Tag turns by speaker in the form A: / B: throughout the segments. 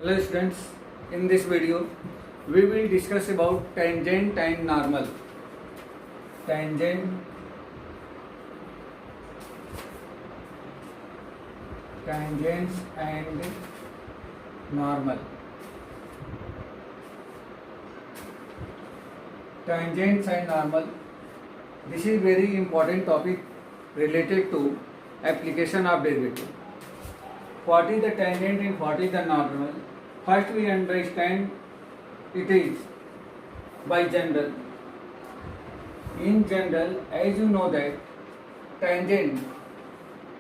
A: Hello students, in this video we will discuss about tangent and normal. Tangent, tangents and normal. Tangents and normal. This is very important topic related to application of derivative. What is the tangent and what is the normal? First we understand it is by general. In general, as you know that tangent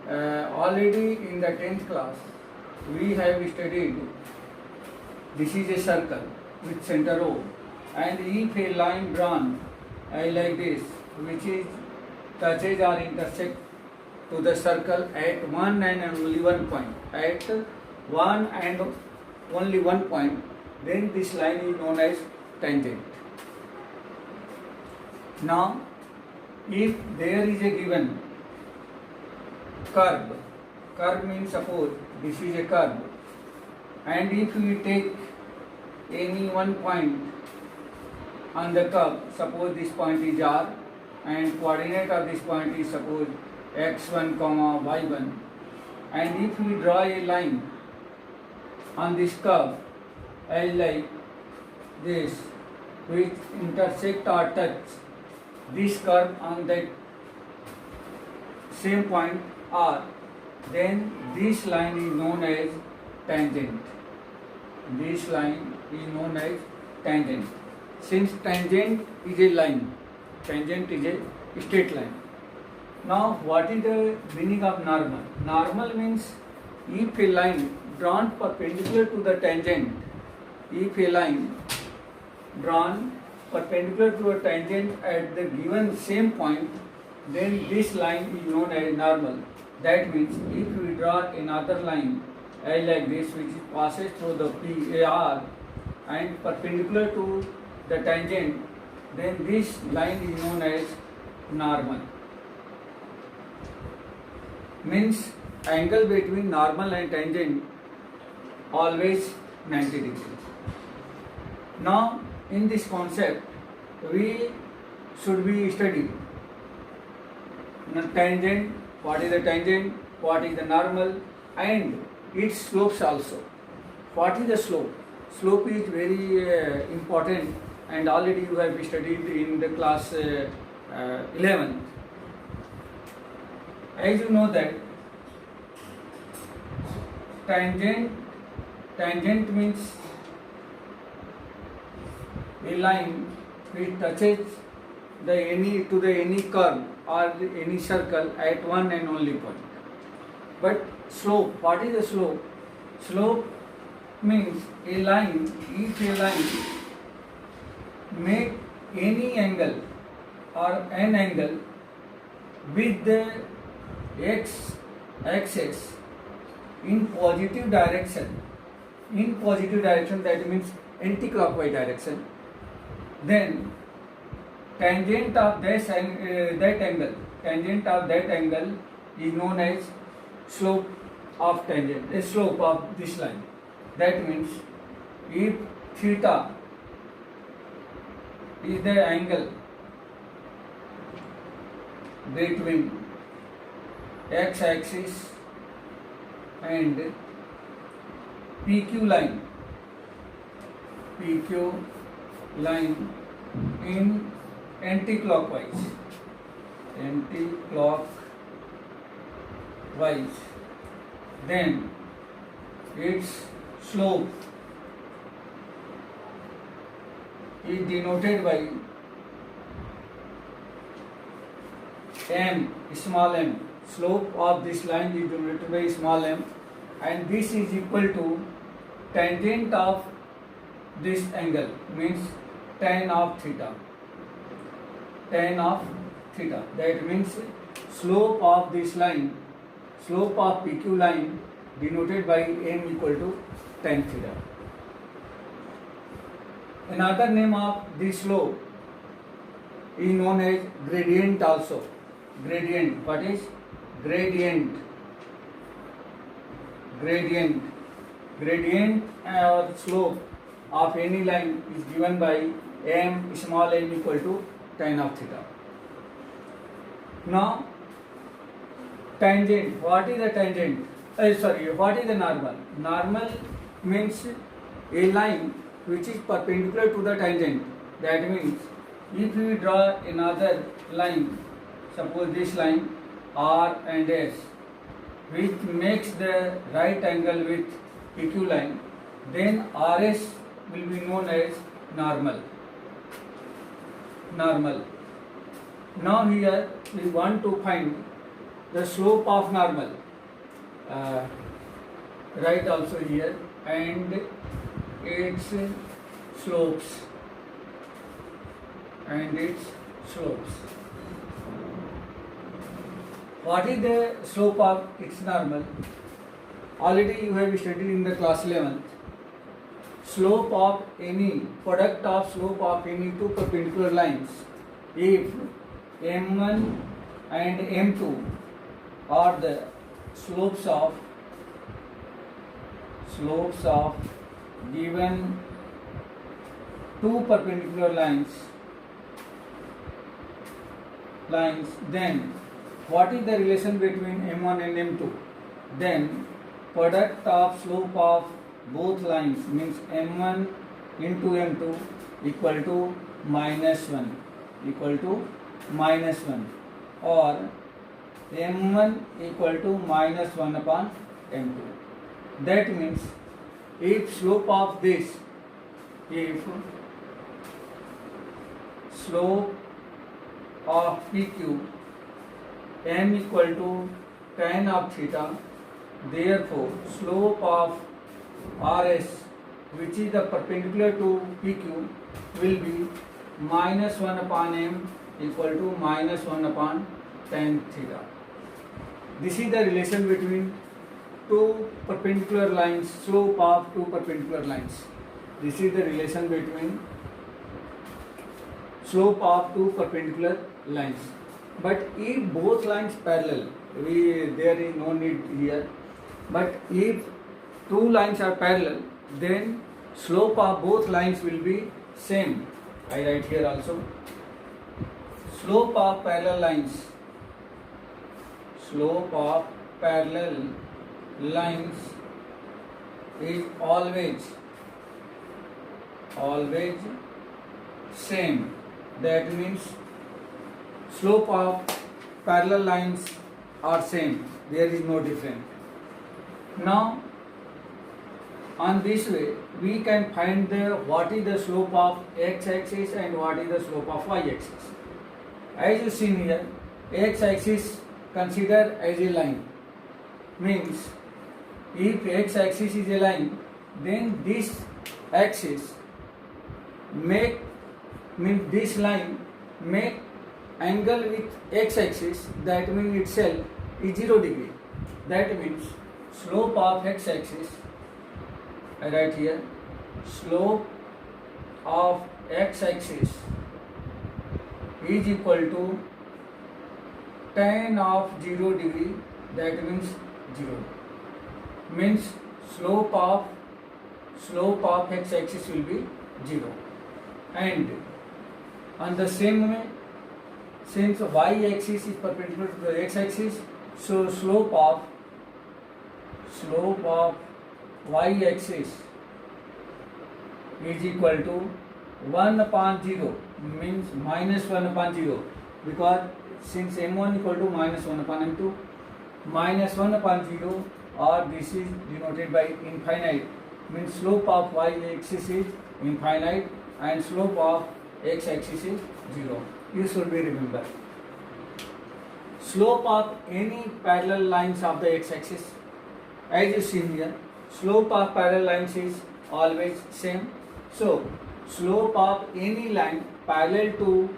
A: already in the 10th class we have studied. This is a circle with center O, and if a line drawn like this, which is touches or intersect to the circle at one and only one point, at one and only one point, then this line is known as tangent. Now, if there is a given curve, curve means suppose this is a curve, and if we take any one point on the curve, suppose this point is R, and coordinate of this point is suppose x1, y1, and if we draw a line on this curve L like this, which intersect or touch this curve on that same point R, then this line is known as tangent. This line is known as tangent. Since tangent is a line, tangent is a straight line. Now, what is the meaning of normal? Normal means if a line drawn perpendicular to the tangent, if a line drawn perpendicular to a tangent at the given same point, then this line is known as normal. That means if we draw another line like this, which passes through the PAR and perpendicular to the tangent, then this line is known as normal. Means angle between normal and tangent always 90 degrees. Now in this concept we should be studying tangent, what is the tangent, what is the normal, and its slopes also. What is the slope? Slope is very important, and already you have studied in the class 11. As you know that tangent means a line which touches any curve or any circle at one and only point. But slope, what is the slope? Slope means a line, if a line make any angle or an angle with the x-axis in positive direction, that means anti-clockwise direction, then tangent of that angle is known as slope of tangent, a slope of this line. That means if theta is the angle between x-axis and PQ line in anti-clockwise, then its slope is denoted by m, small m. Slope of this line is denoted by small m, and this is equal to tangent of this angle, means tan of theta. That means slope of this line, slope of PQ line denoted by m equal to tan theta. Another name of this slope is known as gradient also. Gradient. What is gradient? Gradient gradient or slope of any line is given by m small m equal to tan of theta. Now tangent, what is the tangent? What is the normal? Normal means a line which is perpendicular to the tangent. That means if we draw another line, suppose this line R and S, which makes the right angle with PQ line, then RS will be known as normal. Now here we want to find the slope of normal. Write also here, and its slopes. What is the slope of its normal? Already you have studied in the class 11th. Slope of any product of slope of any two perpendicular lines, if m1 and m2 are the slopes of given two perpendicular lines, then what is the relation between m1 and m2? Then product of slope of both lines means m1 into m2 equal to -1 or m1 equal to -1 upon m2. That means if slope of PQ m equal to tan of theta, therefore slope of RS, which is the perpendicular to PQ, will be -1 upon m equal to -1 upon tan theta. This is the relation between two perpendicular lines, slope of two perpendicular lines. This is the relation between slope of two perpendicular lines. But if both lines parallel, there is no need here. But if two lines are parallel, then slope of both lines will be same. I write here also. Slope of parallel lines is always same. That means slope of parallel lines are same. There is no difference. Now on this way we can find what is the slope of x-axis and what is the slope of y-axis. As you see here, x-axis consider as a line. Means if x-axis is a line, then this axis this line make angle with x-axis, that means itself is 0 degree. That means slope of x-axis, I write here, slope of x-axis is equal to tan of 0 degree, that means 0. Means slope of x-axis will be 0. And on the same way, since y-axis is perpendicular to the x-axis, so slope of y-axis is equal to 1 upon 0, means -1 upon 0, because since m1 equal to -1 upon m2, -1 upon 0, or this is denoted by infinite, means slope of y-axis is infinite and slope of x-axis is 0. You should be remember. Slope of any parallel lines of the x-axis, as you see here, slope of parallel lines is always same. So slope of any line parallel to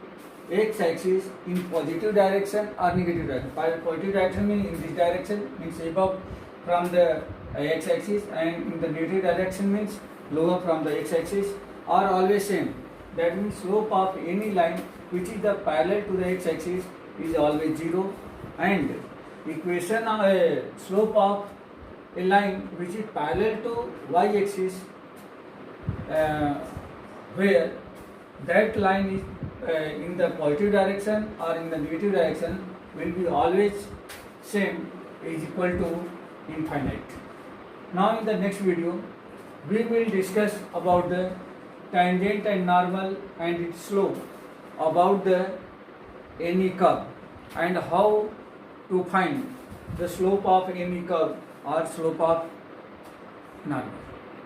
A: x-axis in positive direction or negative direction. Positive direction means in this direction, means above from the x-axis, and in the negative direction means lower from the x-axis, are always same. That means slope of any line which is the parallel to the x-axis is always 0, and equation of slope of a line which is parallel to y-axis, where that line is in the positive direction or in the negative direction will be always same, is equal to infinite. Now in the next video we will discuss about the tangent and normal and its slope about the any curve and how to find the slope of any curve or slope of normal.